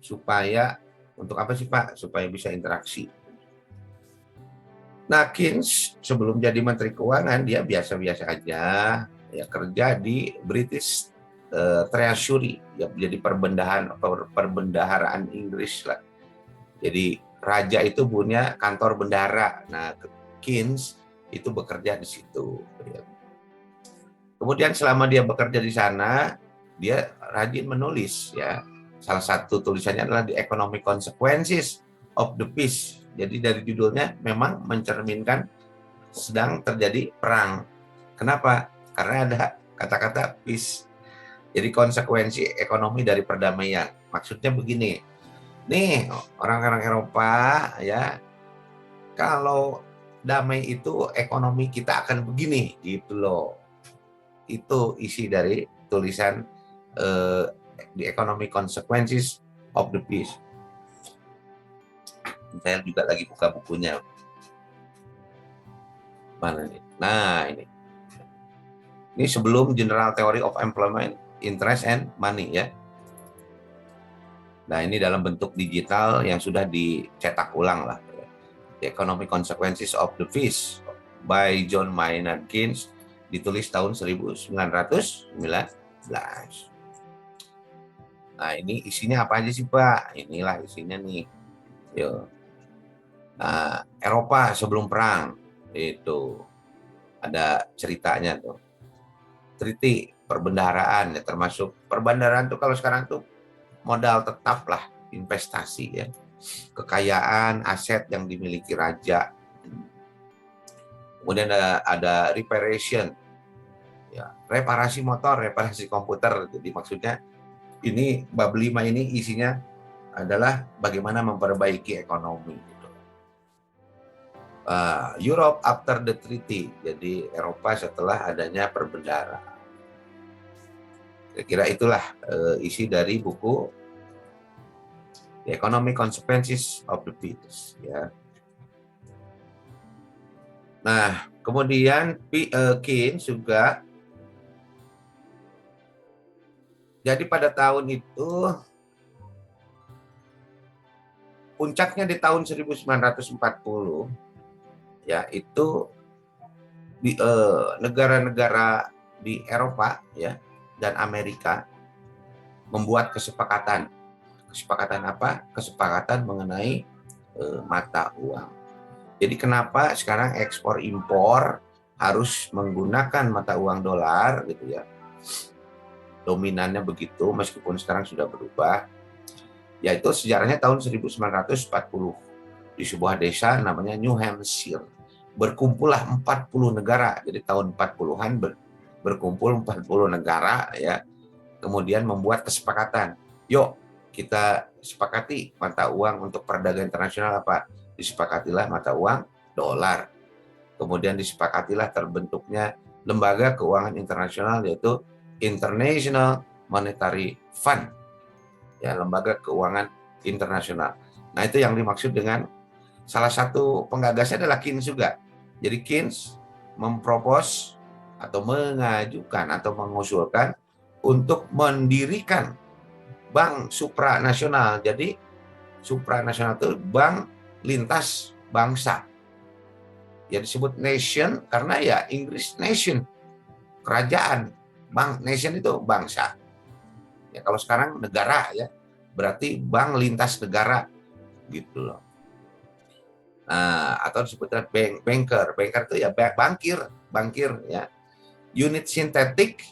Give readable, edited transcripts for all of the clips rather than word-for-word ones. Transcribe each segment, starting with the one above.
supaya untuk apa sih Pak? Supaya bisa interaksi. Nah, Keynes sebelum jadi Menteri Keuangan dia biasa-biasa aja, ya kerja di British Treasury, ya jadi perbendaharaan Inggris lah. Jadi raja itu punya kantor bendahara. Nah, Keynes itu bekerja di situ. Kemudian selama dia bekerja di sana, dia rajin menulis ya. Salah satu tulisannya adalah The Economic Consequences of the Peace. Jadi dari judulnya memang mencerminkan sedang terjadi perang. Kenapa? Karena ada kata-kata peace. Jadi konsekuensi ekonomi dari perdamaian. Maksudnya begini, nih orang-orang Eropa ya, kalau damai itu ekonomi kita akan begini gitu loh. Itu isi dari tulisan The Economic Consequences of the Peace. Saya juga lagi buka bukunya. Mana nih? Nah, ini. Ini sebelum General Theory of Employment, Interest and Money ya. Nah, ini dalam bentuk digital yang sudah dicetak ulang lah. The Economic Consequences of the Peace by John Maynard Keynes, ditulis tahun 1919. Nah, ini isinya apa aja sih Pak? Inilah isinya nih. Yo. Nah, Eropa sebelum perang itu ada ceritanya tuh. Treaty perbendaharaan ya, termasuk perbendaharaan tuh kalau sekarang tuh modal tetap lah, investasi ya, kekayaan aset yang dimiliki raja. Kemudian ada reparation ya, reparasi motor, reparasi komputer. Jadi maksudnya ini bab 5 ini isinya adalah bagaimana memperbaiki ekonomi gitu. Europe after the treaty, jadi Eropa setelah adanya perbendaharaan. Kira-kira itulah isi dari buku The Economic Consequences of the Peace ya. Nah, kemudian Keynes juga jadi pada tahun itu puncaknya di tahun 1940 ya, itu di negara-negara di Eropa ya dan Amerika membuat kesepakatan. Kesepakatan apa? Kesepakatan mengenai mata uang. Jadi kenapa sekarang ekspor impor harus menggunakan mata uang dolar gitu ya. Dominannya begitu meskipun sekarang sudah berubah. Yaitu sejarahnya tahun 1940 di sebuah desa namanya New Hampshire. Berkumpullah 40 negara. Jadi tahun 40-an berkumpul 40 negara ya. Kemudian membuat kesepakatan. Yuk kita sepakati mata uang untuk perdagangan internasional apa? Disepakatilah mata uang dolar. Kemudian disepakatilah terbentuknya lembaga keuangan internasional yaitu International Monetary Fund. Ya, lembaga keuangan internasional. Nah, itu yang dimaksud dengan salah satu penggagasnya adalah Keynes juga. Jadi Keynes mempropos atau mengajukan atau mengusulkan untuk mendirikan bank supranasional. Jadi supranasional itu bank lintas bangsa. Ya disebut nation karena ya Inggris nation, kerajaan. Bank nation itu bangsa. Ya kalau sekarang negara ya, berarti bank lintas negara gitu loh. Nah, atau disebutkan banker. Banker itu ya bankir ya. Unit sintetik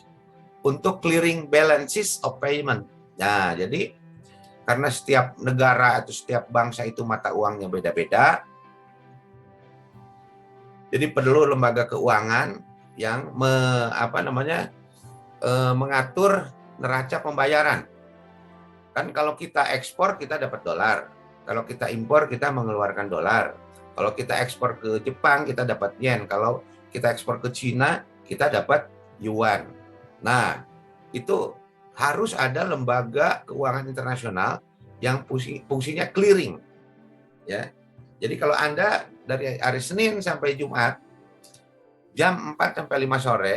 untuk clearing balances of payment. Nah, jadi karena setiap negara atau setiap bangsa itu mata uangnya beda-beda, jadi perlu lembaga keuangan yang mengatur neraca pembayaran. Kan kalau kita ekspor kita dapat dolar, kalau kita impor kita mengeluarkan dolar, kalau kita ekspor ke Jepang kita dapat yen, kalau kita ekspor ke Cina kita dapat yuan. Nah, itu harus ada lembaga keuangan internasional yang fungsinya clearing. Ya. Jadi kalau Anda dari hari Senin sampai Jumat jam 4 sampai 5 sore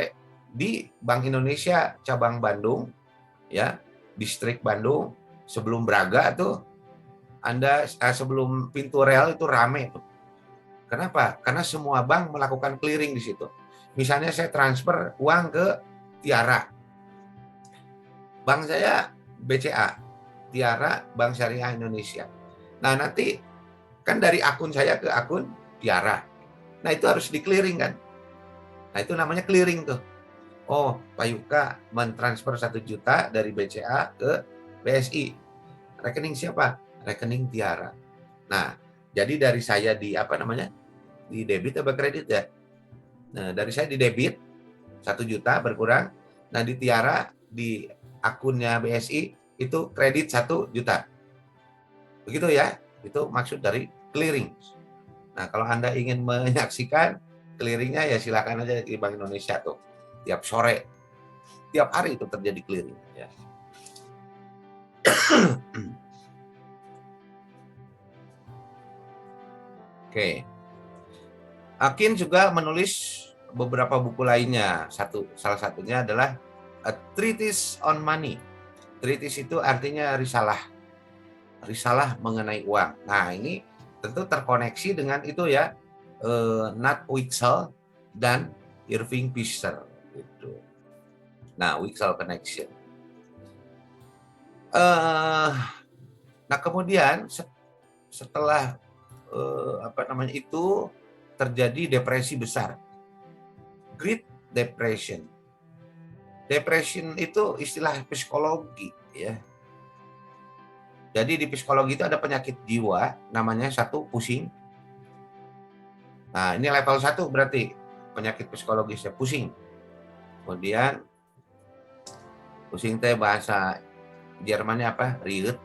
di Bank Indonesia cabang Bandung ya, distrik Bandung, Sebelum Braga tuh Anda sebelum pintu rel itu rame tuh. Kenapa? Karena semua bank melakukan clearing di situ. Misalnya saya transfer uang ke Tiara. Bank saya BCA, Tiara Bank Syariah Indonesia. Nah, nanti kan dari akun saya ke akun Tiara. Nah, itu harus di clearing kan. Nah, itu namanya clearing tuh. Oh, Pak Yuka mentransfer 1 juta dari BCA ke BSI. Rekening siapa? Rekening Tiara. Nah, jadi dari saya di di debit atau kredit ya? Nah, dari saya di debit 1 juta berkurang. Nah, di Tiara di akunnya BSI itu kredit 1 juta. Begitu ya? Itu maksud dari clearing. Nah, kalau Anda ingin menyaksikan clearingnya ya silakan aja di Bank Indonesia tuh. Tiap sore, tiap hari itu terjadi clearing. Ya. Oke. Akin juga menulis beberapa buku lainnya. Salah satunya adalah A Treatise on Money. Treatise itu artinya risalah. Risalah mengenai uang. Nah, ini tentu terkoneksi dengan itu ya. Nat Wicksell dan Irving Fisher. Gitu. Nah, Wicksell Connection. Nah, kemudian setelah itu terjadi depresi besar, Great Depression. Depression itu istilah psikologi ya. Jadi di psikologi itu ada penyakit jiwa namanya satu pusing. Nah, ini level 1 berarti penyakit psikologisnya pusing. Kemudian pusing teh bahasa Jermannya apa? Riut.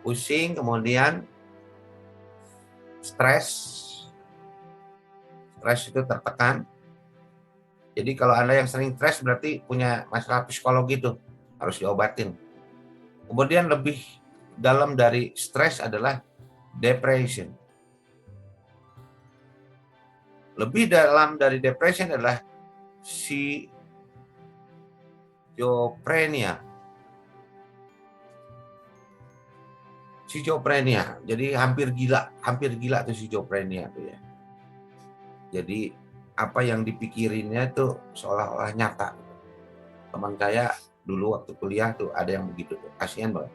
Pusing, kemudian stres. Stres itu tertekan. Jadi kalau Anda yang sering stres berarti punya masalah psikologi tuh, harus diobatin. Kemudian lebih dalam dari stres adalah depression. Lebih dalam dari depression adalah schizophrenia. Schizophrenia. Jadi hampir gila tuh schizophrenia tuh ya. Jadi apa yang dipikirinnya tuh seolah-olah nyata. Teman saya dulu waktu kuliah tuh ada yang begitu tuh. Kasihan banget.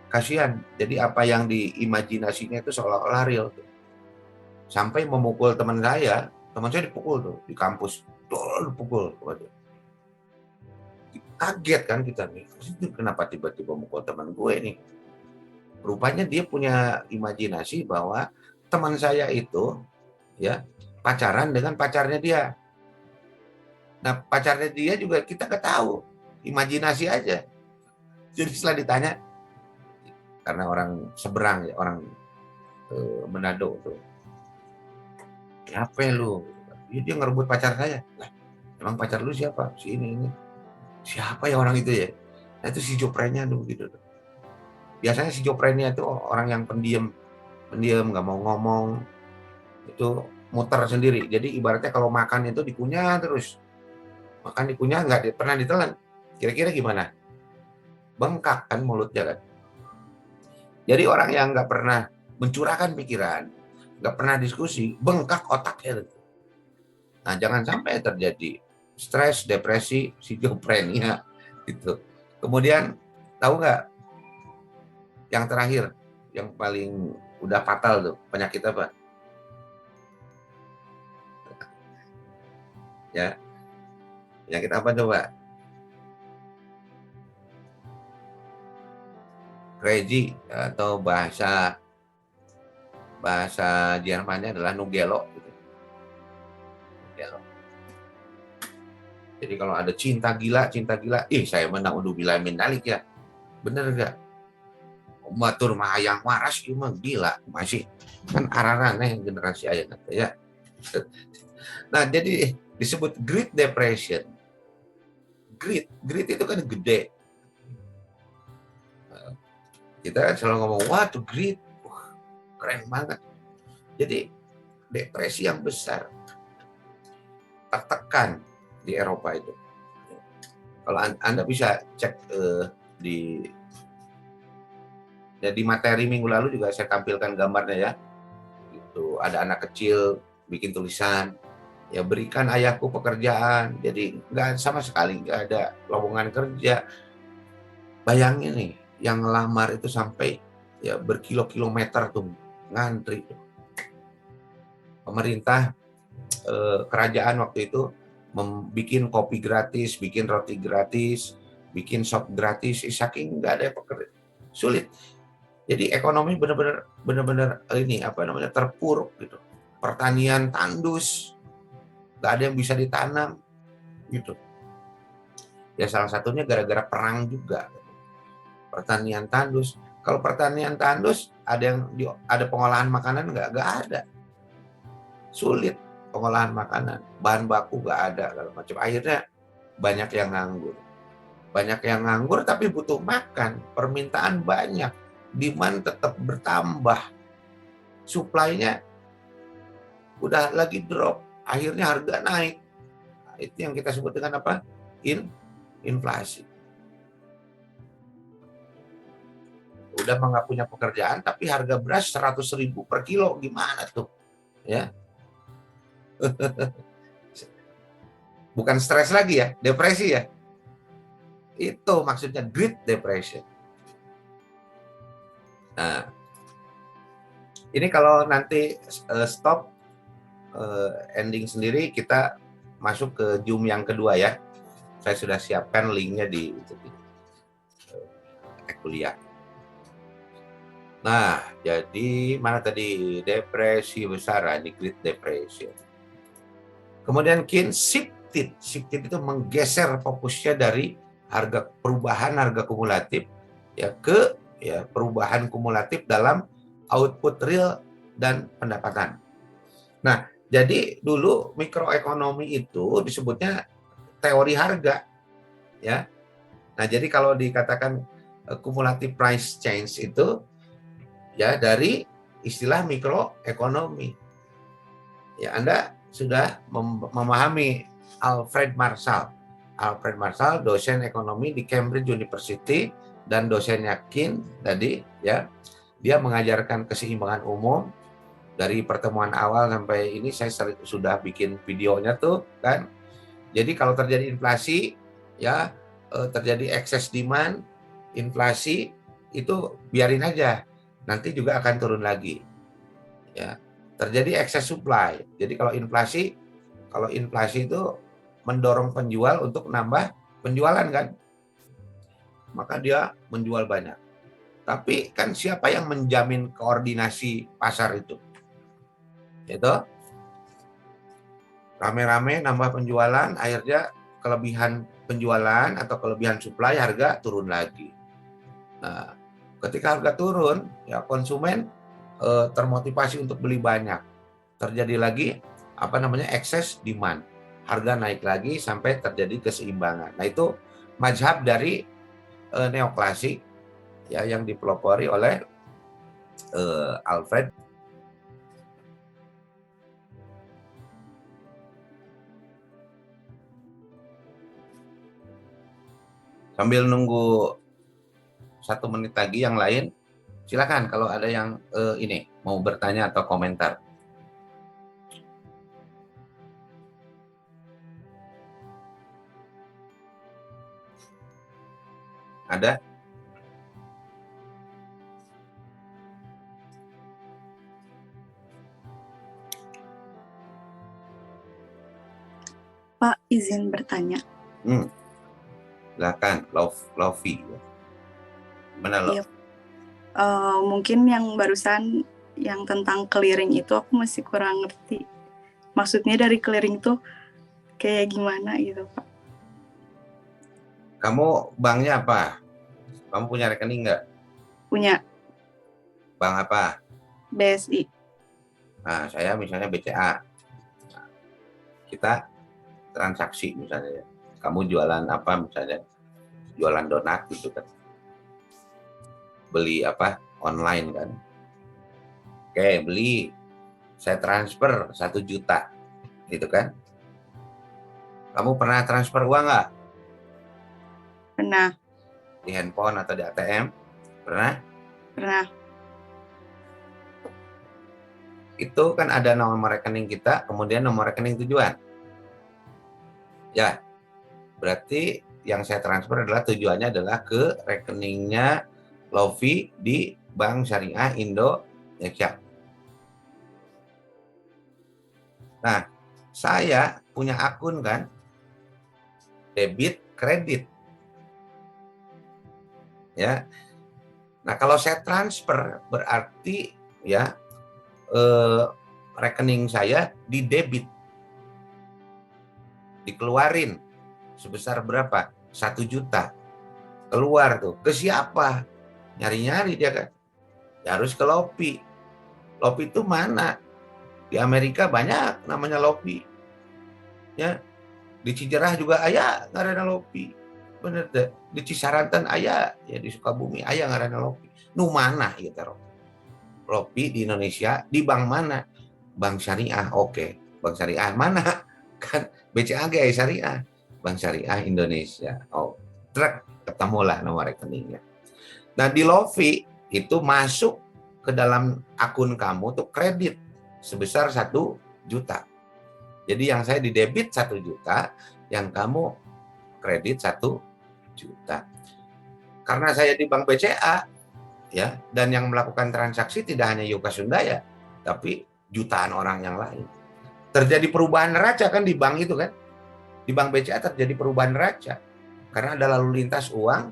Kasihan. Jadi apa yang diimajinasinya itu seolah-olah real tuh. Sampai memukul teman saya dipukul tuh di kampus. Dipukul. Kaget kan kita nih. Kenapa tiba-tiba mukul teman gue nih? Rupanya dia punya imajinasi bahwa teman saya itu ya pacaran dengan pacarnya dia. Nah, pacarnya dia juga kita nggak tahu, imajinasi aja. Jadi setelah ditanya, karena orang seberang ya, orang Manado tuh, siapa lu? Dia ngerebut pacar saya. Lah, emang pacar lu siapa? Si ini. Siapa ya orang itu ya? Nah, itu si Joprenya tuh gitu. Biasanya si Joprenya itu orang yang pendiam, nggak mau ngomong, itu muter sendiri. Jadi ibaratnya kalau makan itu dikunyah terus. Makan dikunyah nggak pernah ditelan. Kira-kira gimana? Bengkak kan mulutnya kan. Jadi orang yang nggak pernah mencurahkan pikiran, nggak pernah diskusi, bengkak otaknya. Nah, jangan sampai terjadi stres, depresi, schizophrenia gitu. Kemudian tahu nggak yang terakhir, yang paling udah fatal tuh penyakit apa? Ya, penyakit apa coba? Crazy atau bahasa Jermannya adalah Nugelo. Gitu. Nugelo. Jadi kalau ada cinta gila, saya menang udah bilamin dalik ya. Bener gak? Matur mahayang waras cuma gila masih kan ararannya generasi ayah ya. Nah, jadi disebut Great Depression. Great itu kan gede. Kita kan selalu ngomong, wah tuh great, keren banget. Jadi depresi yang besar, tertekan di Eropa itu. Kalau Anda bisa cek di di materi minggu lalu juga saya tampilkan gambarnya ya. Itu ada anak kecil bikin tulisan, ya berikan ayahku pekerjaan. Jadi nggak sama sekali nggak ada lowongan kerja. Bayangin nih, yang ngelamar itu sampai ya berkilo-kilometer tuh ngantri. Pemerintah kerajaan waktu itu bikin kopi gratis, bikin roti gratis, bikin sop gratis, saking nggak ada pekerja sulit. Jadi ekonomi benar-benar ini apa namanya terpuruk gitu. Pertanian tandus, nggak ada yang bisa ditanam gitu. Ya salah satunya gara-gara perang juga. Pertanian tandus. Kalau pertanian tandus ada pengolahan makanan nggak ada. Sulit pengolahan makanan, bahan baku nggak ada, segala macam. Akhirnya banyak yang nganggur. Banyak yang nganggur tapi butuh makan, permintaan banyak, demand tetap bertambah, supply-nya udah lagi drop, akhirnya harga naik. Nah, itu yang kita sebut dengan apa? Inflasi. Udah nggak punya pekerjaan tapi harga beras 100.000 per kilo, gimana tuh? Ya. Bukan stres lagi ya, depresi ya. Itu maksudnya Great Depression. Nah, ini kalau nanti stop ending sendiri, kita masuk ke Zoom yang kedua ya. Saya sudah siapkan linknya di kuliah. Nah, jadi mana tadi depresi besar, ini Great Depression. Kemudian Keynes shifted itu menggeser fokusnya dari perubahan harga kumulatif ya ke perubahan kumulatif dalam output real dan pendapatan. Nah, jadi dulu mikroekonomi itu disebutnya teori harga ya. Nah, jadi kalau dikatakan cumulative price change itu ya dari istilah mikroekonomi. Ya, Anda sudah memahami Alfred Marshall. Alfred Marshall dosen ekonomi di Cambridge University dan dosennya Keynes tadi ya. Dia mengajarkan keseimbangan umum dari pertemuan awal sampai ini saya sudah bikin videonya tuh kan. Jadi kalau terjadi inflasi ya terjadi excess demand, inflasi itu biarin aja. Nanti juga akan turun lagi. Ya. Terjadi excess supply. Jadi kalau inflasi itu mendorong penjual untuk nambah penjualan kan, maka dia menjual banyak. Tapi kan siapa yang menjamin koordinasi pasar itu? Itu rame-rame nambah penjualan, akhirnya kelebihan penjualan atau kelebihan supply, harga turun lagi. Nah, ketika harga turun, ya konsumen termotivasi untuk beli banyak. Terjadi lagi apa namanya excess demand, harga naik lagi sampai terjadi keseimbangan. Nah, itu mazhab dari neoklasik ya yang dipelopori oleh Alfred. Sambil nunggu 1 menit lagi yang lain, silakan kalau ada yang ini mau bertanya atau komentar. Ada? Pak, izin bertanya. Silakan, Lofi. Mana lo? Iya. Mungkin yang barusan yang tentang clearing itu aku masih kurang ngerti. Maksudnya dari clearing tuh kayak gimana gitu, Pak? Kamu banknya apa? Kamu punya rekening nggak? Punya. Bank apa? BSI. Nah, saya misalnya BCA. Nah, kita transaksi misalnya. Kamu jualan apa misalnya? Jualan donat gitu kan. Beli apa? Online kan. Oke, beli. Saya transfer 1 juta. Gitu kan. Kamu pernah transfer uang nggak? Pernah. Di handphone atau di ATM? Pernah? Pernah. Itu kan ada nomor rekening kita, kemudian nomor rekening tujuan. Ya, berarti yang saya transfer adalah tujuannya adalah ke rekeningnya Lofi di Bank Syariah Indonesia. Nah, saya punya akun kan, debit, kredit. Ya. Nah, kalau saya transfer berarti ya rekening saya di debit. Dikeluarin sebesar berapa? 1 juta. Keluar tuh. Ke siapa? Nyari-nyari dia kan. Ya harus ke Lopi. Lopi itu mana? Di Amerika banyak namanya Lopi. Ya. Di Cijerah juga ayah ngaranna Lopi. Bener deh. Di Cisarantan ayah, ya di Sukabumi ayah ngaranna Lopi. Nu mana ya taruh? Lopi di Indonesia di bank mana? Bank Syariah. Oke. Bank Syariah mana? Kan BCAG Syariah. Bank Syariah Indonesia. Oh, truk ketemulah nomor rekeningnya. Nah, di Lofi itu masuk ke dalam akun kamu tuh kredit sebesar 1 juta. Jadi yang saya di debit 1 juta, yang kamu kredit 1 juta. Karena saya di Bank BCA, ya, dan yang melakukan transaksi tidak hanya Yuka Sundaya, tapi jutaan orang yang lain. Terjadi perubahan neraca kan di bank itu kan. Di Bank BCA terjadi perubahan neraca. Karena ada lalu lintas uang,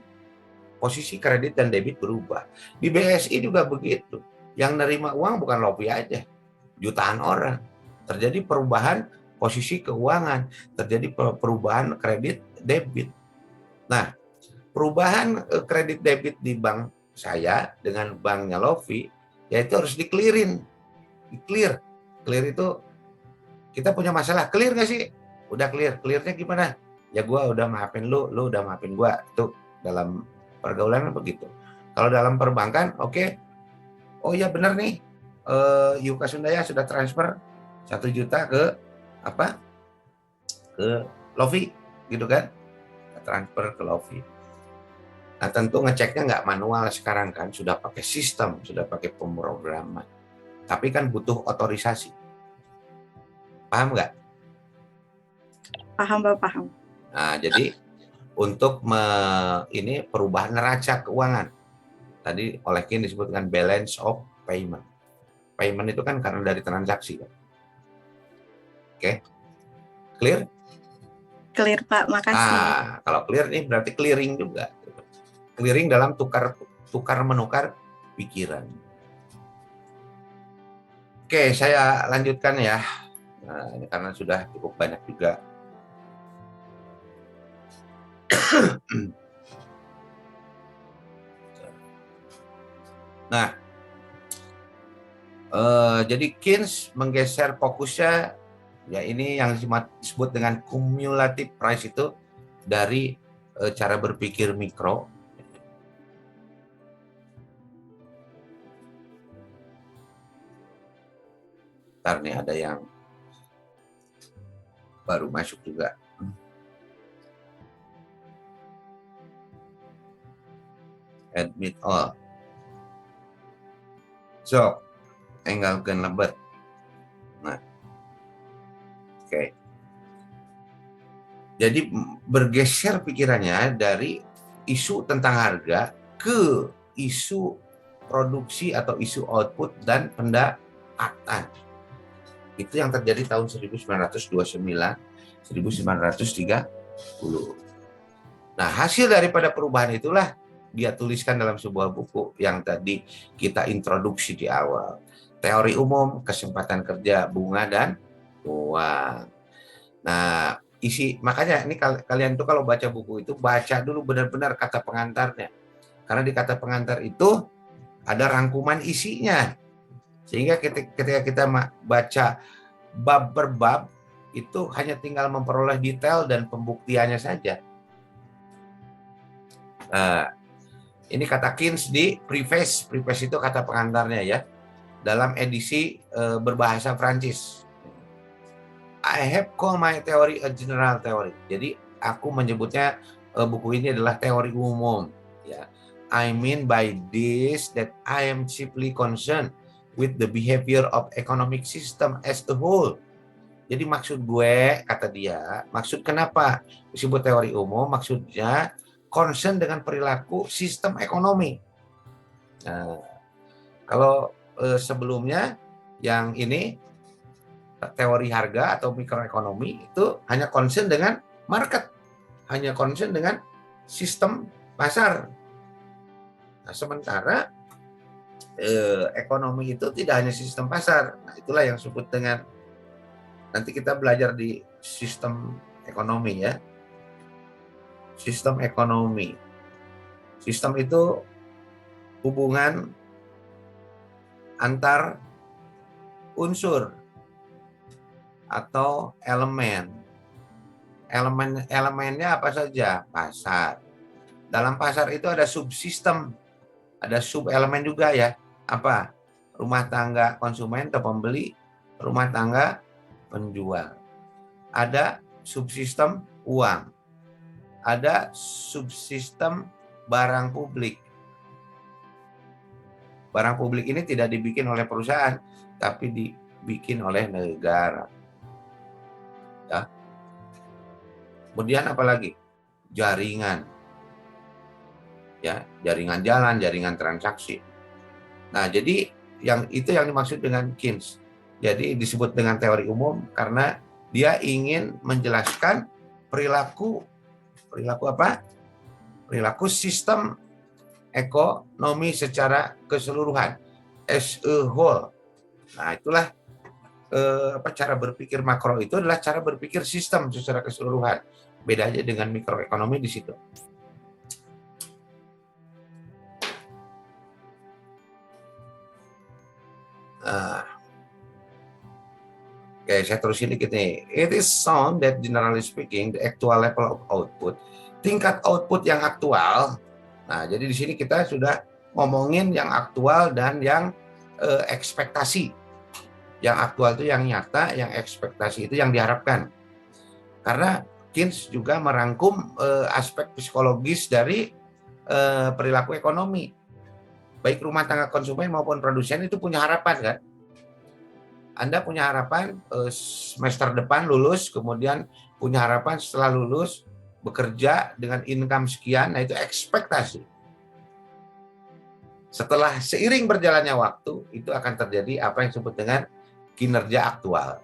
posisi kredit dan debit berubah. Di BSI juga begitu. Yang nerima uang bukan Lopi aja, jutaan orang. Terjadi perubahan posisi keuangan, terjadi perubahan kredit debit. Nah, perubahan kredit debit di bank saya dengan banknya Lofi, yaitu harus di-clearin. Di-clear. Clear itu kita punya masalah, clear nggak sih? Udah clear. Clearnya gimana? Ya gue udah maafin lu udah maafin gue. Itu dalam pergaulan begitu. Kalau dalam perbankan, oke. Oh ya benar nih, Yuka Sundaya sudah transfer 1 juta ke apa? Ke Lofi, gitu kan? Transfer ke Lofi. Nah tentu ngeceknya nggak manual sekarang kan, sudah pakai sistem, sudah pakai pemrograman. Tapi kan butuh otorisasi. Paham nggak? Paham, Pak, paham. Nah, jadi untuk ini perubahan neraca keuangan. Tadi oleh Kin disebut dengan balance of payment. Payment itu kan karena dari transaksi. Kan? Oke. Clear? Clear, Pak. Makasih. Kalau clear ini berarti clearing juga. Clearing dalam tukar menukar pikiran. Oke, saya lanjutkan ya. Nah, ini karena sudah cukup banyak juga. Nah, jadi Keynes menggeser fokusnya, ya ini yang disebut dengan cumulative price itu dari cara berpikir mikro. Ntar nih ada yang baru masuk juga. Admit all. So, tinggalkan lebet. Nah, oke. Jadi bergeser pikirannya dari isu tentang harga ke isu produksi atau isu output dan pendapatan. Itu yang terjadi tahun 1929, 1930. Nah, hasil daripada perubahan itulah dia tuliskan dalam sebuah buku yang tadi kita introduksi di awal. Teori umum, kesempatan kerja, bunga, dan uang. Nah, makanya ini kalian tuh kalau baca buku itu, baca dulu benar-benar kata pengantarnya. Karena di kata pengantar itu ada rangkuman isinya. Sehingga ketika kita baca bab per bab, itu hanya tinggal memperoleh detail dan pembuktiannya saja. Ini kata Keynes di preface. Preface itu kata pengantarnya ya. Dalam edisi berbahasa Prancis. I have called my theory a general theory. Jadi aku menyebutnya buku ini adalah teori umum. Ya, I mean by this that I am chiefly concerned with the behavior of economic system as a whole. Jadi maksud gue, kata dia, maksud kenapa disebut teori umum, maksudnya concern dengan perilaku sistem ekonomi. Nah, kalau sebelumnya yang ini teori harga atau mikroekonomi itu hanya concern dengan market, hanya concern dengan sistem pasar. Nah, sementara ekonomi itu tidak hanya sistem pasar. Nah, itulah yang disebut dengan, nanti kita belajar di sistem ekonomi ya. Sistem ekonomi. Sistem itu hubungan antar unsur atau elemen. Elemennya apa saja? Pasar. Dalam pasar itu ada subsistem, ada sub-elemen juga ya. Apa? Rumah tangga konsumen atau pembeli, rumah tangga penjual. Ada subsistem uang. Ada subsistem barang publik. Barang publik ini tidak dibikin oleh perusahaan, tapi dibikin oleh negara. Ya. Kemudian apalagi? Jaringan. Ya, jaringan jalan, jaringan transaksi. Nah, jadi yang dimaksud dengan Keynes. Jadi disebut dengan teori umum karena dia ingin menjelaskan perilaku apa? Perilaku sistem ekonomi secara keseluruhan, as a whole. Nah, itulah cara berpikir makro itu adalah cara berpikir sistem secara keseluruhan. Beda aja dengan mikroekonomi di situ. Oke, saya terusin dikit nih. It is sound that generally speaking, the actual level of output, tingkat output yang aktual. Nah, jadi di sini kita sudah ngomongin yang aktual dan yang ekspektasi. Yang aktual itu yang nyata, yang ekspektasi itu yang diharapkan. Karena Keynes juga merangkum aspek psikologis dari perilaku ekonomi. Baik rumah tangga konsumen maupun produsen itu punya harapan kan. Anda punya harapan semester depan lulus, kemudian punya harapan setelah lulus bekerja dengan income sekian, nah itu ekspektasi. Setelah seiring berjalannya waktu, itu akan terjadi apa yang disebut dengan kinerja aktual.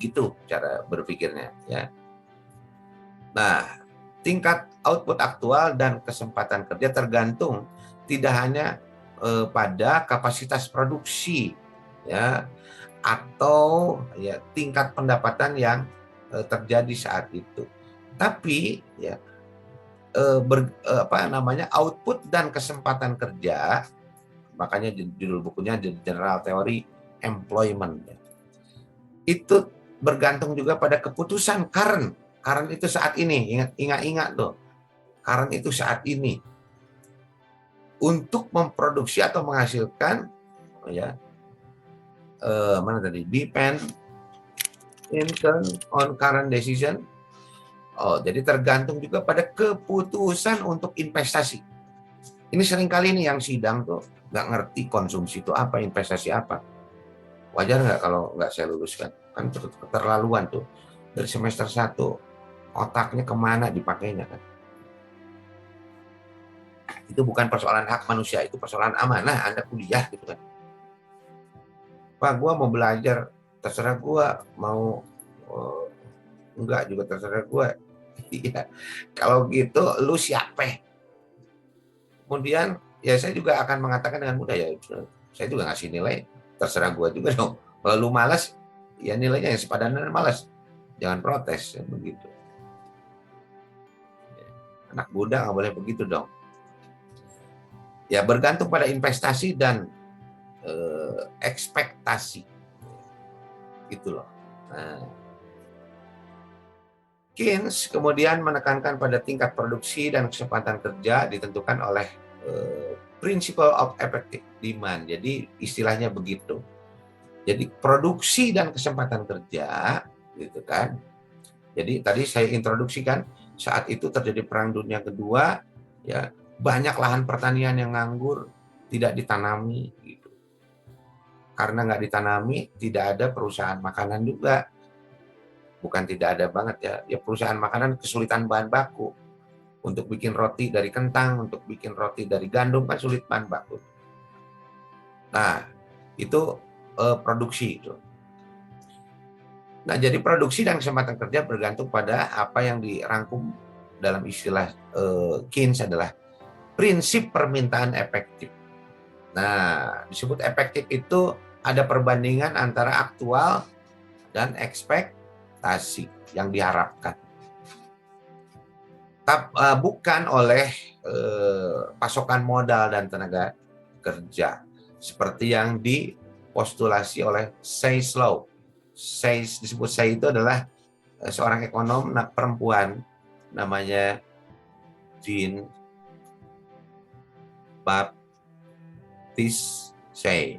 Gitu cara berpikirnya ya. Nah, tingkat output aktual dan kesempatan kerja tergantung tidak hanya pada kapasitas produksi ya atau ya tingkat pendapatan yang terjadi saat itu. Tapi ya output dan kesempatan kerja, makanya judul bukunya General Theory Employment. Itu bergantung juga pada keputusan current itu saat ini. Ingat tuh. Current itu saat ini. Untuk memproduksi atau menghasilkan ya depend in turn on current decision. Jadi tergantung juga pada keputusan untuk investasi. Ini seringkali nih yang sidang tuh nggak ngerti konsumsi itu apa, investasi apa. Wajar nggak kalau nggak saya luluskan? Kan keterlaluan tuh. Dari semester 1, otaknya kemana dipakainya kan? Itu bukan persoalan hak manusia, itu persoalan amanah Anda kuliah gitu kan. Pak, gua mau belajar, terserah gua, mau enggak juga terserah gua. Iya. Kalau gitu lu siapa? Kemudian ya saya juga akan mengatakan dengan mudah ya, saya juga ngasih nilai, terserah gua juga dong. Kalau lu malas, ya nilainya yang sepadan dengan malas. Jangan protes ya, begitu. Anak muda nggak boleh begitu dong. Ya bergantung pada investasi dan ekspektasi. Gitu loh. Nah, Keynes kemudian menekankan pada tingkat produksi dan kesempatan kerja ditentukan oleh principle of effective demand. Jadi istilahnya begitu. Jadi produksi dan kesempatan kerja, gitu kan. Jadi tadi saya introduksikan saat itu terjadi Perang Dunia Kedua, ya banyak lahan pertanian yang nganggur, tidak ditanami gitu. Karena nggak ditanami, tidak ada perusahaan makanan juga. Bukan tidak ada banget ya perusahaan makanan kesulitan bahan baku. Untuk bikin roti dari kentang, untuk bikin roti dari gandum kan sulit bahan baku. Nah, itu produksi itu. Nah, jadi produksi dan kesempatan kerja bergantung pada apa yang dirangkum dalam istilah Keynes adalah prinsip permintaan efektif. Nah, disebut efektif itu ada perbandingan antara aktual dan ekspektasi yang diharapkan. Bukan oleh pasokan modal dan tenaga kerja seperti yang dipostulasi oleh Say's Law. Disebut Say itu adalah seorang ekonom perempuan namanya Jean Baptiste Say.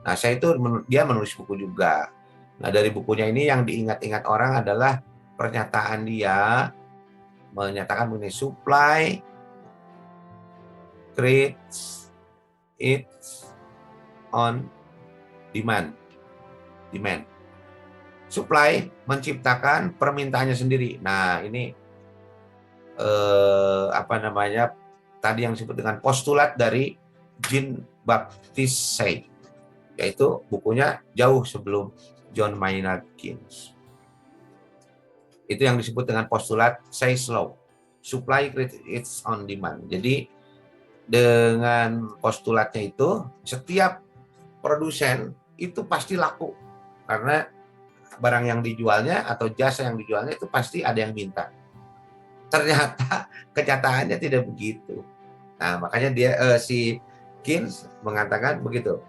Nah, Say itu dia menulis buku juga. Nah, dari bukunya ini yang diingat-ingat orang adalah pernyataan dia menyatakan mengenai supply creates its on demand. Supply menciptakan permintaannya sendiri. Nah, ini tadi yang disebut dengan postulat dari Jean Baptiste Say, yaitu bukunya jauh sebelum John Maynard Keynes. Itu yang disebut dengan postulat Say's Law. Supply creates its on demand. Jadi dengan postulatnya itu setiap produsen itu pasti laku karena barang yang dijualnya atau jasa yang dijualnya itu pasti ada yang minta. Ternyata kenyataannya tidak begitu. Nah, makanya si Keynes mengatakan begitu.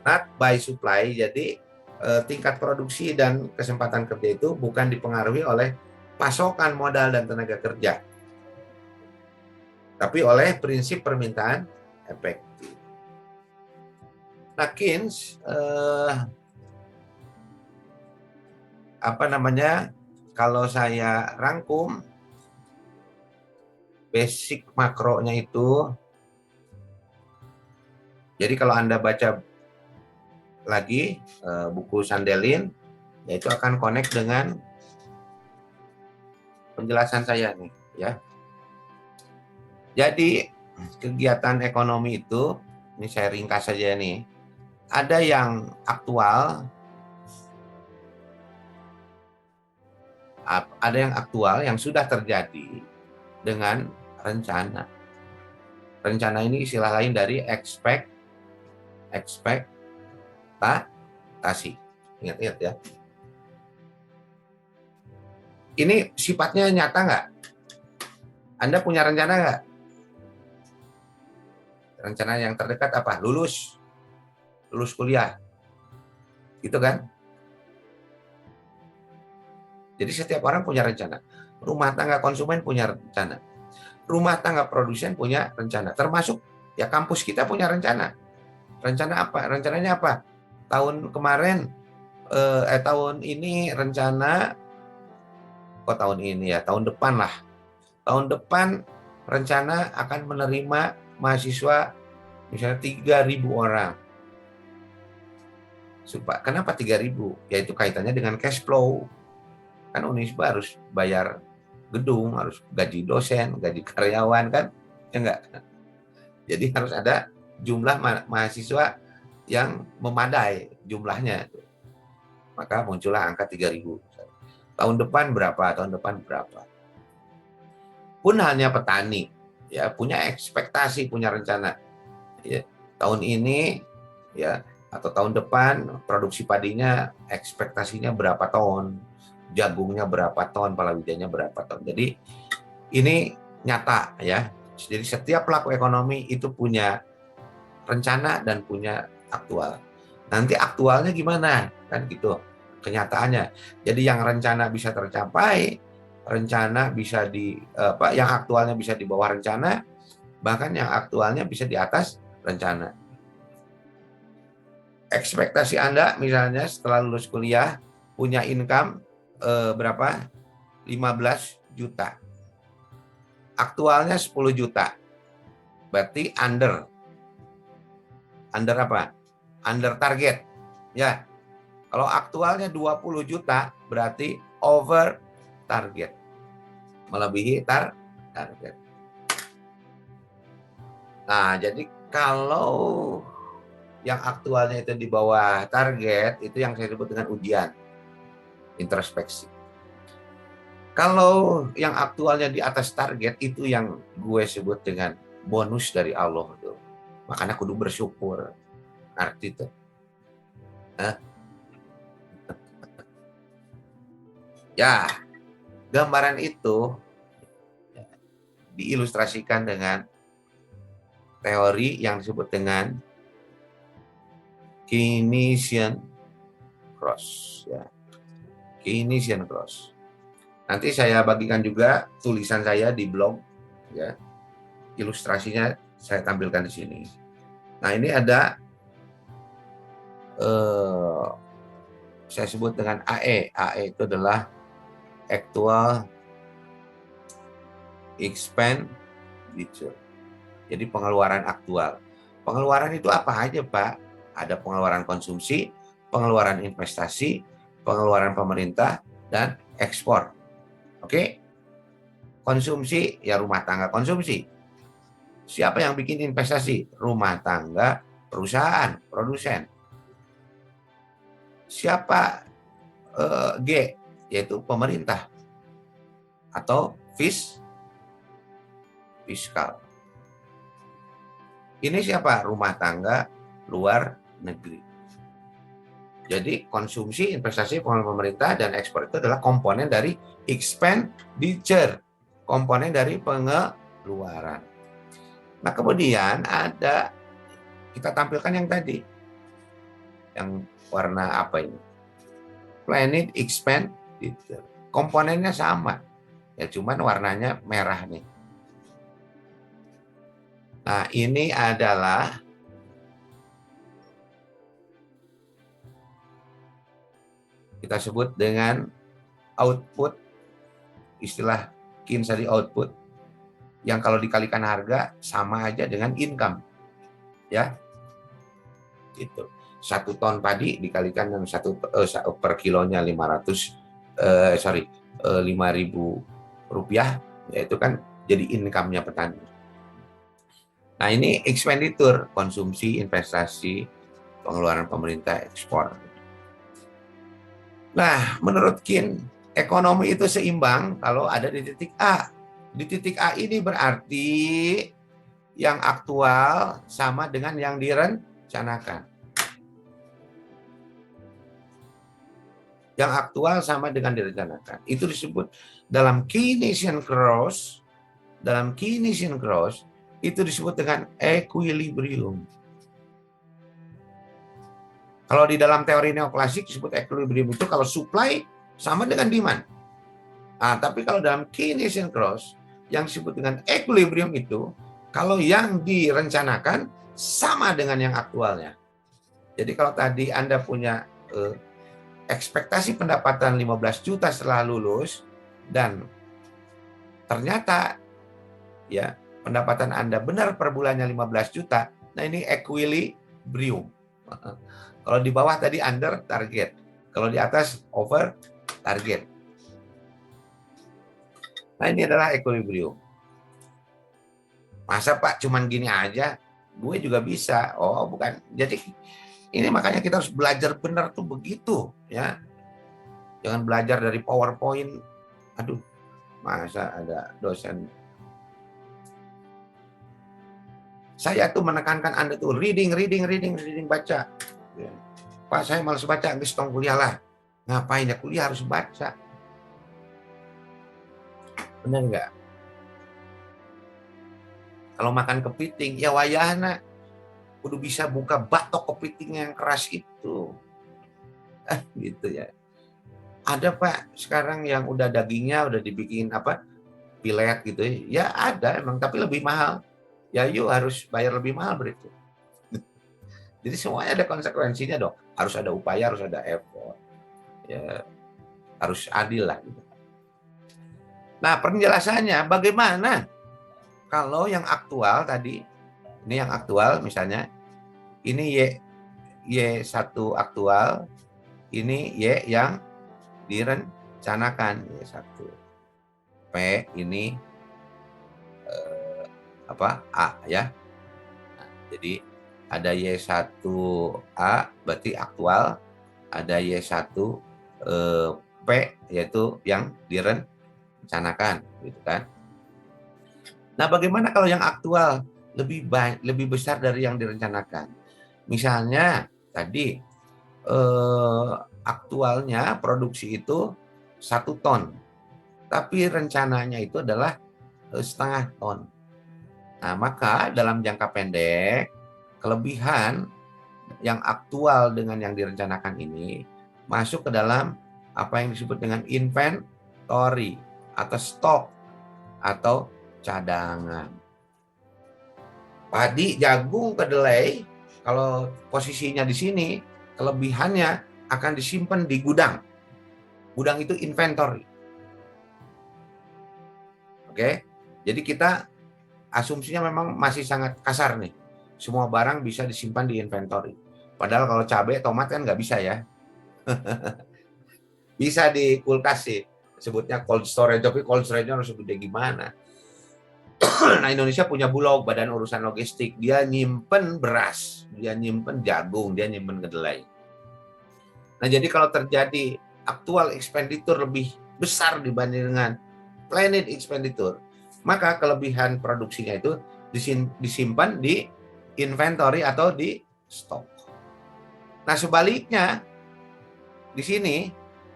Not by supply, jadi tingkat produksi dan kesempatan kerja itu bukan dipengaruhi oleh pasokan modal dan tenaga kerja, tapi oleh prinsip permintaan efektif. Nah, Keynes kalau saya rangkum basic makronya itu, jadi kalau Anda baca lagi buku Sandelin, yaitu akan connect dengan penjelasan saya nih, ya. Jadi kegiatan ekonomi itu, ini saya ringkas saja nih, ada yang aktual, yang sudah terjadi dengan rencana. Rencana ini istilah lain dari ekspektasi. Ingat-ingat ya. Ini sifatnya nyata nggak? Anda punya rencana nggak? Rencana yang terdekat apa? Lulus kuliah. Gitu kan? Jadi setiap orang punya rencana. Rumah tangga konsumen punya rencana. Rumah tangga produsen punya rencana. Termasuk ya kampus kita punya rencana. Rencana apa? Rencananya apa? Tahun kemarin, tahun ini rencana, tahun ini ya, tahun depan lah. Tahun depan rencana akan menerima mahasiswa misalnya 3.000 orang. Kenapa 3.000? Yaitu kaitannya dengan cash flow. Kan Unisba harus bayar gedung, harus gaji dosen, gaji karyawan kan? Ya enggak? Jadi harus ada jumlah mahasiswa yang memadai jumlahnya. Maka muncullah angka 3.000. Tahun depan berapa? Pun halnya petani, ya punya ekspektasi, punya rencana. Ya, tahun ini ya atau tahun depan produksi padinya ekspektasinya berapa ton, jagungnya berapa ton, palawijanya berapa ton. Jadi ini nyata ya. Jadi setiap pelaku ekonomi itu punya rencana dan punya aktual. Nanti aktualnya gimana? Kan gitu kenyataannya. Jadi yang rencana bisa tercapai, rencana bisa yang aktualnya bisa di bawah rencana, bahkan yang aktualnya bisa di atas rencana. Ekspektasi Anda misalnya setelah lulus kuliah punya income berapa? 15 juta. Aktualnya 10 juta. Berarti under apa? Under target. Ya. Kalau aktualnya 20 juta berarti over target. Melebihi target. Nah, jadi kalau yang aktualnya itu di bawah target, itu yang saya sebut dengan ujian, introspeksi. Kalau yang aktualnya di atas target, itu yang gue sebut dengan bonus dari Allah tuh. Makanya kudu bersyukur. Arti itu. Ya, gambaran itu diilustrasikan dengan teori yang disebut dengan Keynesian cross. Ya. Keynesian cross. Nanti saya bagikan juga tulisan saya di blog. Ya. Ilustrasinya saya tampilkan di sini. Nah, ini ada saya sebut dengan AE. AE itu adalah actual expenditure. Jadi pengeluaran aktual. Pengeluaran itu apa aja, Pak? Ada pengeluaran konsumsi, pengeluaran investasi, pengeluaran pemerintah, dan ekspor. Oke? Konsumsi, ya rumah tangga konsumsi. Siapa yang bikin investasi? Rumah tangga, perusahaan, produsen. Siapa G? Yaitu pemerintah. Atau fiskal. Ini siapa? Rumah tangga luar negeri. Jadi konsumsi, investasi, pengeluaran pemerintah, dan ekspor itu adalah komponen dari expenditure. Komponen dari pengeluaran. Nah, kemudian ada, kita tampilkan yang tadi. Yang warna apa ini? Planet expenditure. Komponennya sama. Ya cuman warnanya merah nih. Nah, ini adalah kita sebut dengan output, istilah Keynes tadi output, yang kalau dikalikan harga sama aja dengan income. Ya. Gitu. 1 ton padi dikalikan dengan per kilonya 5.000 rupiah, yaitu kan jadi income-nya petani. Nah, ini expenditure, konsumsi, investasi, pengeluaran pemerintah, ekspor. Nah, menurut Keynes, ekonomi itu seimbang kalau ada di titik A. Di titik A ini berarti yang aktual sama dengan yang direncanakan. Yang aktual sama dengan direncanakan. Itu disebut dalam Keynesian cross, itu disebut dengan equilibrium. Kalau di dalam teori neoklasik disebut equilibrium itu kalau supply sama dengan demand. Nah, tapi kalau dalam Keynesian cross yang disebut dengan equilibrium itu kalau yang direncanakan sama dengan yang aktualnya. Jadi kalau tadi Anda punya ekspektasi pendapatan 15 juta setelah lulus dan ternyata ya pendapatan Anda benar per bulannya 15 juta, nah ini equilibrium. Kalau di bawah tadi under target, kalau di atas over target. Nah, ini adalah equilibrium. Masa Pak cuman gini aja? Gue juga bisa. Oh, bukan. Jadi ini makanya kita harus belajar benar tuh begitu, ya. Jangan belajar dari PowerPoint. Aduh, masa ada dosen. Saya tuh menekankan Anda tuh reading, baca. Ya. Pak, saya malas baca, nggak tong kuliah lah. Ngapain ya kuliah harus baca? Benar nggak? Kalau makan kepiting, ya wayahna. Udah bisa buka batok kepiting yang keras itu. Gitu ya. Ada Pak, sekarang yang udah dagingnya udah dibikin pilet gitu ya. Ya ada emang, tapi lebih mahal. Ya yuk harus bayar lebih mahal berarti. Jadi semuanya ada konsekuensinya dong. Harus ada upaya, harus ada effort. Ya, harus adil lah. Gitu. Nah, penjelasannya bagaimana kalau yang aktual tadi, ini yang aktual misalnya, ini Y1 aktual, ini Y yang direncanakan, Y1. P ini A ya. Nah, jadi ada Y1A berarti aktual, ada Y1 P yaitu yang direncanakan, gitu kan. Nah, bagaimana kalau yang aktual lebih besar dari yang direncanakan? Misalnya tadi aktualnya produksi itu 1 ton, tapi rencananya itu adalah setengah ton. Nah, maka dalam jangka pendek, kelebihan yang aktual dengan yang direncanakan ini masuk ke dalam apa yang disebut dengan inventory atau stok atau cadangan. Padi, jagung, kedelai, kalau posisinya di sini, kelebihannya akan disimpan di gudang. Gudang itu inventory. Oke, jadi kita asumsinya memang masih sangat kasar nih. Semua barang bisa disimpan di inventory. Padahal kalau cabai, tomat kan nggak bisa ya. Bisa di kulkas sih. Sebutnya cold storage, tapi cold storage-nya harus gede gimana. Nah, Indonesia punya Bulog, Badan Urusan Logistik. Dia nyimpen beras, dia nyimpen jagung, dia nyimpen kedelai. Nah, jadi kalau terjadi aktual expenditure lebih besar dibanding dengan planned expenditure, maka kelebihan produksinya itu disimpan di inventory atau di stok. Nah, sebaliknya di sini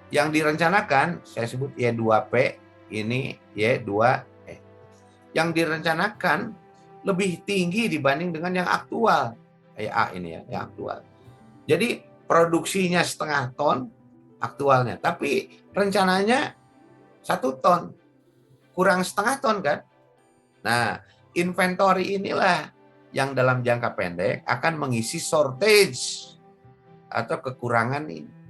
yang direncanakan saya sebut Y2P, ini Y2E. Yang direncanakan lebih tinggi dibanding dengan yang aktual. Kayak A ini ya, yang aktual. Jadi produksinya setengah ton aktualnya, tapi rencananya 1 ton. Kurang setengah ton kan? Nah, inventory inilah yang dalam jangka pendek akan mengisi shortage atau kekurangan ini.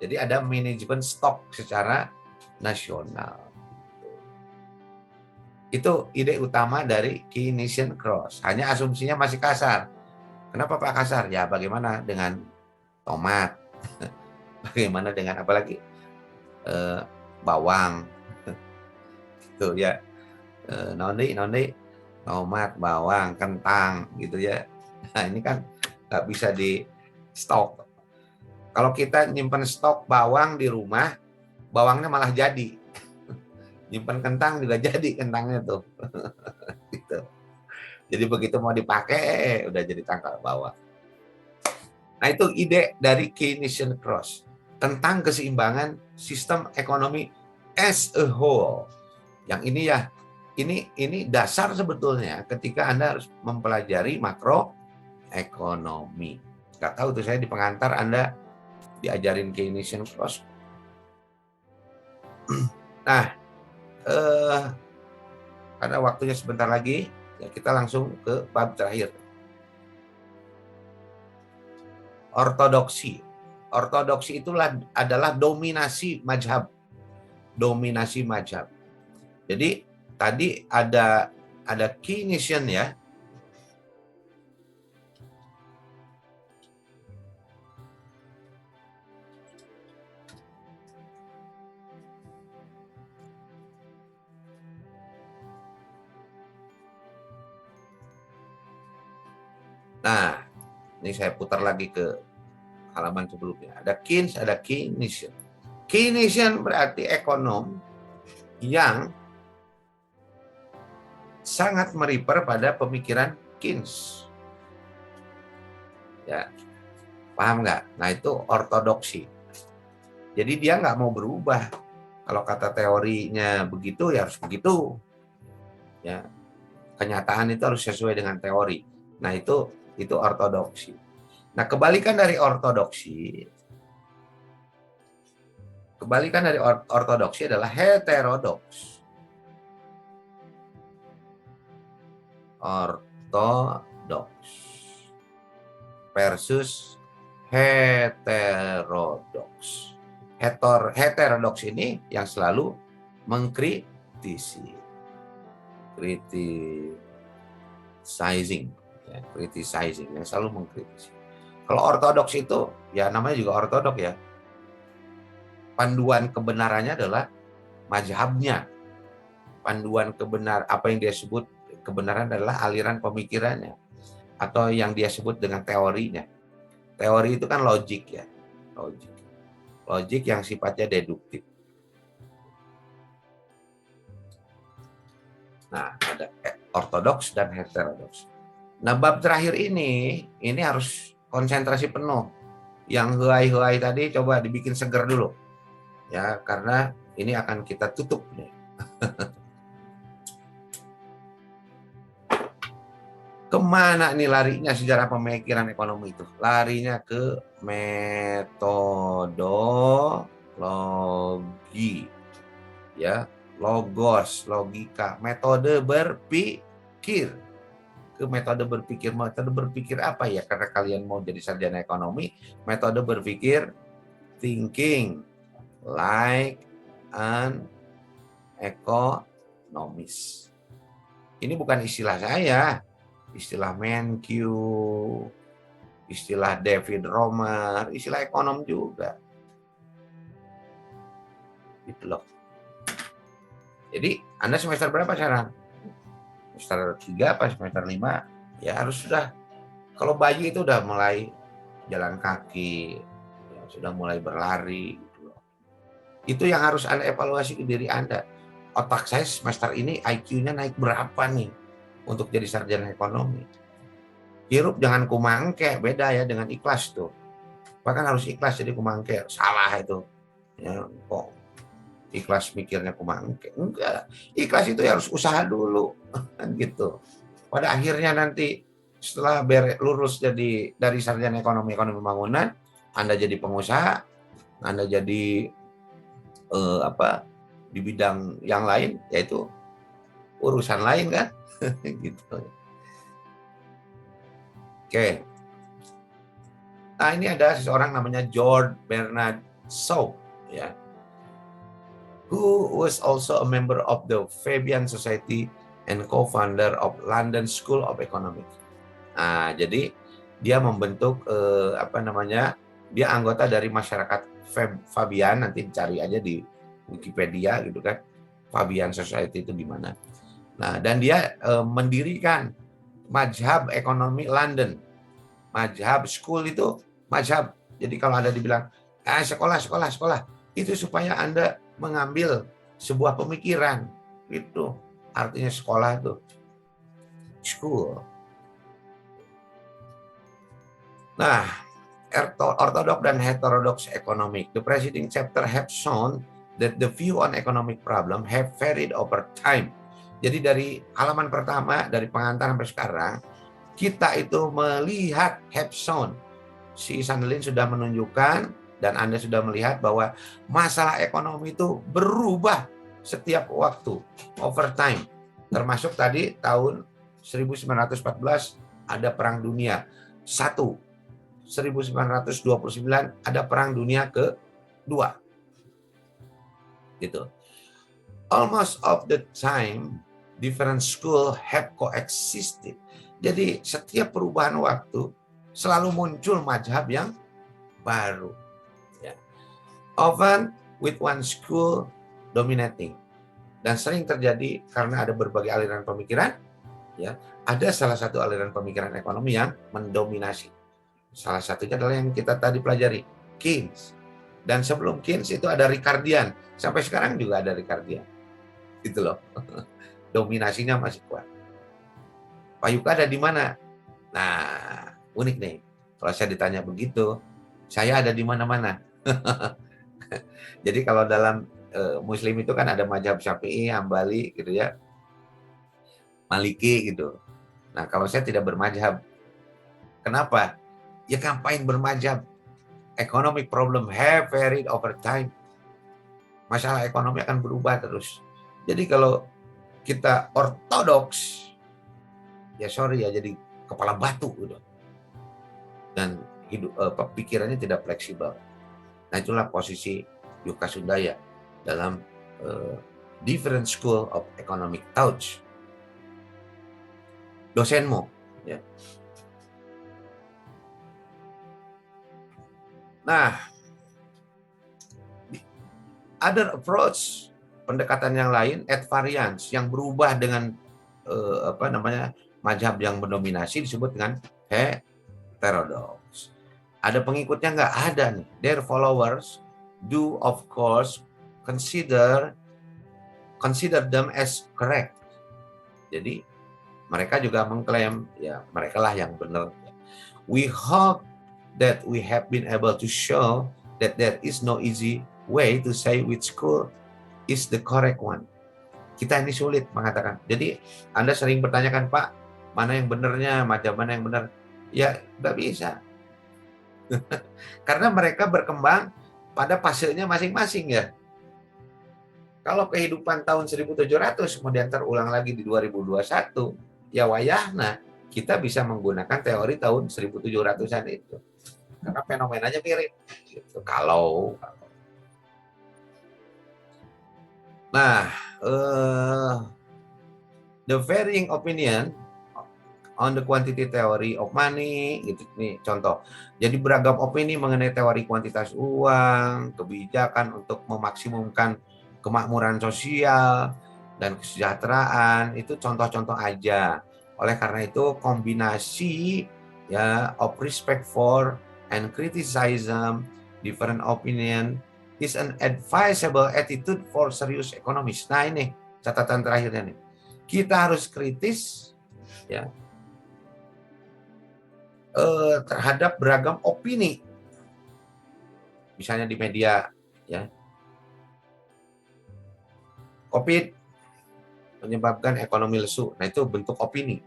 Jadi ada manajemen stok secara nasional. Itu ide utama dari Keynesian-Cross. Hanya asumsinya masih kasar. Kenapa Pak kasar? Ya bagaimana dengan tomat? Bagaimana dengan apalagi bawang? Tuh ya. Nondi, tomat, bawang, kentang gitu ya. Nah, ini kan nggak bisa di stok. Kalau kita nyimpen stok bawang di rumah, bawangnya malah jadi. Nyimpen kentang juga jadi kentangnya tuh. Gitu. Jadi begitu mau dipakai, udah jadi tangkal bawang. Nah, itu ide dari Keynesian-Cross tentang keseimbangan sistem ekonomi as a whole. Yang ini ya, ini dasar sebetulnya ketika Anda harus mempelajari makroekonomi. Nggak tahu tuh, saya di pengantar Anda diajarin Keynesian-Cross. Nah, karena waktunya sebentar lagi, ya kita langsung ke bab terakhir. Ortodoksi. Ortodoksi itulah adalah dominasi mazhab. Dominasi mazhab. Jadi tadi ada Keynesian ya. Nah, ini saya putar lagi ke halaman sebelumnya. Ada Keynes, ada Keynesian. Keynesian berarti ekonom yang sangat merifer pada pemikiran Keynes. Ya, paham nggak? Nah, itu ortodoksi. Jadi dia nggak mau berubah. Kalau kata teorinya begitu, ya harus begitu. Ya, kenyataan itu harus sesuai dengan teori. Nah, itu ortodoksi. Nah, kebalikan dari ortodoksi adalah heterodoks. Ortodoks versus heterodoks. heterodoks ini yang selalu mengkritisi, criticizing, yang selalu mengkritisi. Kalau ortodoks itu ya namanya juga ortodoks ya. Panduan kebenarannya adalah mazhabnya. Panduan apa yang dia sebut kebenaran adalah aliran pemikirannya atau yang dia sebut dengan teorinya. Teori itu kan logik ya. Logik yang sifatnya deduktif. Nah, ada ortodoks dan heterodoks. Nah, bab terakhir ini harus konsentrasi penuh. Yang helai-helai tadi coba dibikin seger dulu. Ya, karena ini akan kita tutup nih. Kemana nih larinya sejarah pemikiran ekonomi itu? Larinya ke metodologi. Ya, logos, logika, metode berpikir. Ke metode berpikir apa ya? Karena kalian mau jadi sarjana ekonomi, metode berpikir thinking like an economist. Ini bukan istilah saya, istilah Menkyu, istilah David Romer, istilah ekonom juga. Gitu loh. Jadi Anda semester berapa sekarang? Semester 3 apa semester 5? Ya harus sudah. Kalau bayi itu udah mulai jalan kaki, ya, sudah mulai berlari. Gitu loh. Itu yang harus Anda evaluasi ke diri Anda. Otak saya semester ini IQ-nya naik berapa nih untuk jadi sarjana ekonomi? Hirup jangan kumangke, beda ya dengan ikhlas tuh. Bahkan harus ikhlas jadi kumangke, salah itu. Ya, kok ikhlas mikirnya kumangke? Enggak, ikhlas itu harus usaha dulu, kan gitu. Pada akhirnya nanti setelah lulus jadi dari sarjana ekonomi bangunan, Anda jadi pengusaha, Anda jadi di bidang yang lain, yaitu urusan lain kan, gitu. Oke. Nah, ini ada seseorang namanya George Bernard Shaw, ya, who was also a member of the Fabian Society and co-founder of London School of Economics. Nah, jadi dia membentuk dia anggota dari masyarakat Fabian, nanti cari aja di Wikipedia gitu kan, Fabian Society itu di mana. Nah, dan dia mendirikan mazhab ekonomi London. Mazhab school itu mazhab. Jadi kalau Anda dibilang sekolah, itu supaya Anda mengambil sebuah pemikiran, gitu. Artinya sekolah itu school. Nah, orthodox dan heterodox economic. The preceding chapter have shown that the view on economic problem have varied over time. Jadi dari halaman pertama, dari pengantar sampai sekarang, kita itu melihat have shown. Si Sandelin sudah menunjukkan dan Anda sudah melihat bahwa masalah ekonomi itu berubah setiap waktu, over time. Termasuk tadi tahun 1914 ada Perang Dunia I. 1929 ada Perang Dunia ke-2. Gitu. Almost of the time, different school have coexisted. Jadi setiap perubahan waktu selalu muncul mazhab yang baru. Ya. Often with one school dominating. Dan sering terjadi karena ada berbagai aliran pemikiran. Ya, ada salah satu aliran pemikiran ekonomi yang mendominasi. Salah satunya adalah yang kita tadi pelajari, Keynes. Dan sebelum Keynes itu ada Ricardian. Sampai sekarang juga ada Ricardian. Itu loh. Dominasinya masih kuat. Pak Yuka ada di mana? Nah, unik nih. Kalau saya ditanya begitu, saya ada di mana-mana. Jadi kalau dalam Muslim itu kan ada mazhab Syafi'i, Hambali gitu ya. Maliki gitu. Nah, kalau saya tidak bermazhab. Kenapa? Ya ngapain bermazhab? Economic problem have varied over time. Masalah ekonomi akan berubah terus. Jadi kalau kita ortodoks, ya sorry ya, jadi kepala batu gitu. Dan pikirannya tidak fleksibel. Nah, itulah posisi Yuka Sundaya dalam Different School of Economic Thought. Dosenmu, ya. Nah, other approach, pendekatan yang lain, at variance, yang berubah dengan mazhab yang mendominasi disebut dengan heterodox. Ada pengikutnya nggak? Ada nih. Their followers do of course consider them as correct. Jadi mereka juga mengklaim ya mereka lah yang benar. We hope that we have been able to show that there is no easy way to say which school is the correct one. Kita ini sulit mengatakan. Jadi Anda sering bertanyakan, Pak, mana yang benarnya, macam mana yang benar? Ya, nggak bisa. Karena mereka berkembang pada fasenya masing-masing ya. Kalau kehidupan tahun 1700 kemudian terulang lagi di 2021, ya wayahna kita bisa menggunakan teori tahun 1700-an itu. Karena fenomenanya mirip. Gitu. Nah, the varying opinion on the quantity theory of money, gitu nih contoh. Jadi beragam opini mengenai teori kuantitas uang, kebijakan untuk memaksimumkan kemakmuran sosial dan kesejahteraan, itu contoh-contoh aja. Oleh karena itu kombinasi ya of respect for and criticism different opinion is an advisable attitude for serious economists. Nah ini catatan terakhirnya nih. Kita harus kritis ya terhadap beragam opini. Misalnya di media ya. Covid menyebabkan ekonomi lesu. Nah, itu bentuk opini.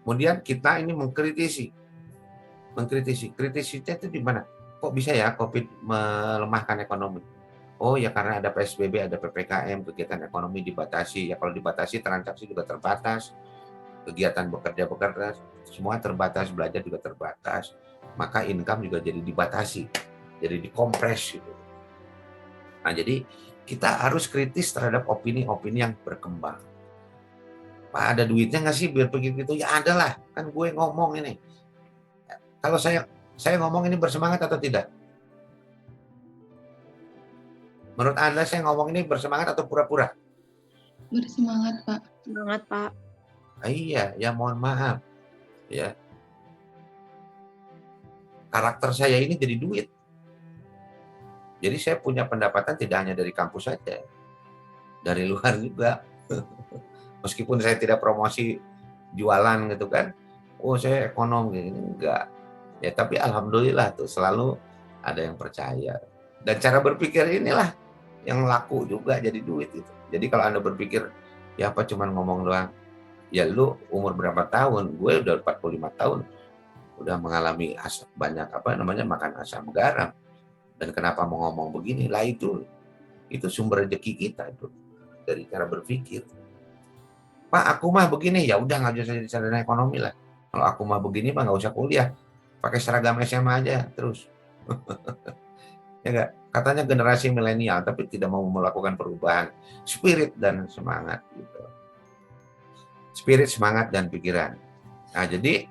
Kemudian kita ini mengkritisi. Kritisnya itu di mana? Kok bisa ya Covid melemahkan ekonomi? Oh ya karena ada PSBB, ada PPKM, kegiatan ekonomi dibatasi. Ya kalau dibatasi transaksi juga terbatas. Kegiatan bekerja, semua terbatas, belajar juga terbatas. Maka income juga jadi dibatasi. Jadi dikompres gitu. Nah, jadi kita harus kritis terhadap opini-opini yang berkembang. Pak, ada duitnya nggak sih biar begitu? Ya ada lah, kan gue ngomong ini. Kalau saya ngomong ini bersemangat atau tidak? Menurut Anda saya ngomong ini bersemangat atau pura-pura? Bersemangat, Pak. Semangat, Pak. Iya, ya mohon maaf. Ya. Karakter saya ini jadi duit. Jadi saya punya pendapatan tidak hanya dari kampus saja. Dari luar juga. Meskipun saya tidak promosi jualan gitu kan. Oh, saya ekonom gini, enggak. Ya, tapi alhamdulillah tuh selalu ada yang percaya. Dan cara berpikir inilah yang laku juga jadi duit itu. Jadi kalau Anda berpikir ya apa cuman ngomong doang. Ya lu umur berapa tahun? Gue udah 45 tahun. Udah mengalami banyak makan asam garam. Dan kenapa mau ngomong begini? Lah itu sumber rezeki kita itu dari cara berpikir. Pak, aku mah begini, ya udah nggak usah jadi sarjana ekonomi lah. Kalau aku mah begini mah nggak usah kuliah, pakai seragam SMA aja terus. Ya nggak? Katanya generasi milenial, tapi tidak mau melakukan perubahan spirit dan semangat gitu. Spirit, semangat dan pikiran. Nah, jadi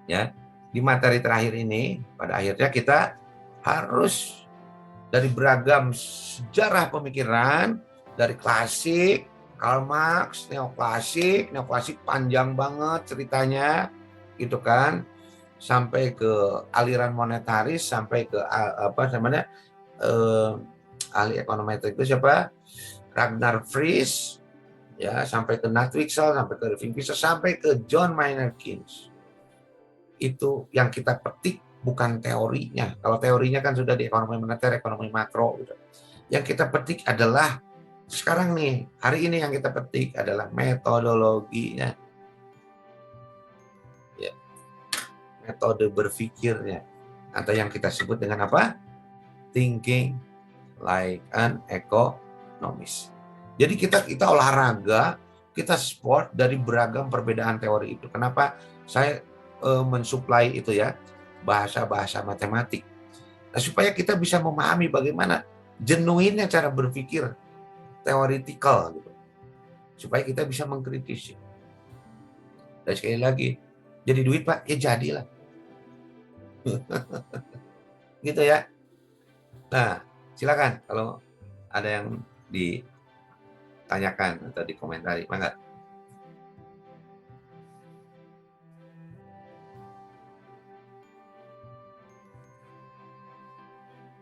ya di materi terakhir ini pada akhirnya kita harus dari beragam sejarah pemikiran, dari klasik, Karl Marx, neoklasik panjang banget ceritanya, gitu kan, sampai ke aliran monetaris, sampai ke ahli ekonometrik itu siapa? Ragnar Frisch, ya, sampai ke Nathwixel, sampai ke Irving Fisher, sampai ke John Maynard Keynes. Itu yang kita petik, bukan teorinya. Kalau teorinya kan sudah di ekonomi moneter, ekonomi makro gitu. Yang kita petik adalah sekarang nih, hari ini yang kita petik adalah metodologinya. Ya. Metode berpikirnya. Atau yang kita sebut dengan apa? Thinking like an economist. Jadi kita olahraga, kita sport dari beragam perbedaan teori itu. Kenapa saya mensuplai itu ya, bahasa-bahasa matematik. Nah, supaya kita bisa memahami bagaimana Genuinnya cara berpikir teoretikal gitu. Supaya kita bisa mengkritisi. Dan sekali lagi, jadi duit Pak, ya jadilah. Gitu ya. Nah, silakan kalau ada yang ditanyakan atau dikomentari, mangga.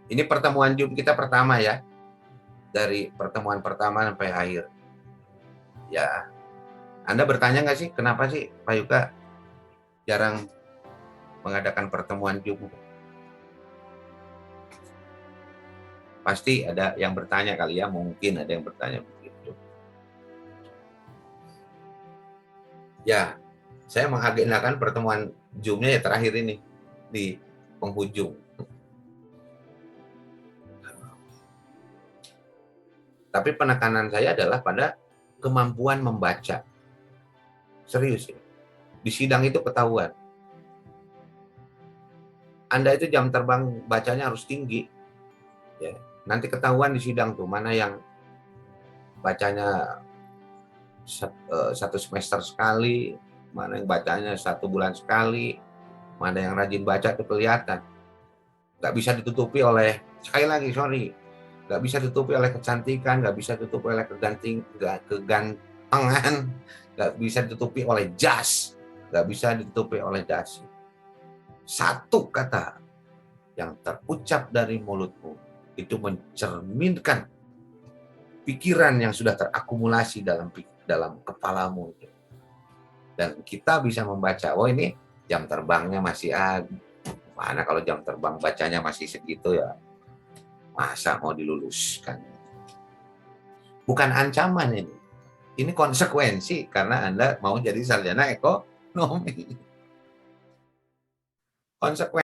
Ini pertemuan Zoom kita pertama ya. Dari pertemuan pertama sampai akhir. Ya, Anda bertanya nggak sih, kenapa sih Pak Yuka jarang mengadakan pertemuan Zoom? Pasti ada yang bertanya kali ya, mungkin ada yang bertanya begitu. Ya, saya mengagendakan pertemuan Zoom-nya ya terakhir ini, di penghujung. Tapi penekanan saya adalah pada kemampuan membaca. Serius ya. Di sidang itu ketahuan. Anda itu jam terbang bacanya harus tinggi. Ya. Nanti ketahuan di sidang tuh, mana yang bacanya satu semester sekali, mana yang bacanya 1 bulan sekali, mana yang rajin baca itu kelihatan. Nggak bisa ditutupi oleh, sekali lagi sorry, nggak bisa ditutupi oleh kecantikan, nggak bisa ditutupi oleh kegantengan, nggak bisa ditutupi oleh jas, nggak bisa ditutupi oleh dasi. Satu kata yang terucap dari mulutmu itu mencerminkan pikiran yang sudah terakumulasi dalam kepalamu itu. Dan kita bisa membaca, oh ini jam terbangnya masih ada. Mana kalau jam terbang bacanya masih segitu ya, masa mau diluluskan? Bukan ancaman ini. Ini konsekuensi karena Anda mau jadi sarjana ekonomi. Konsekuensi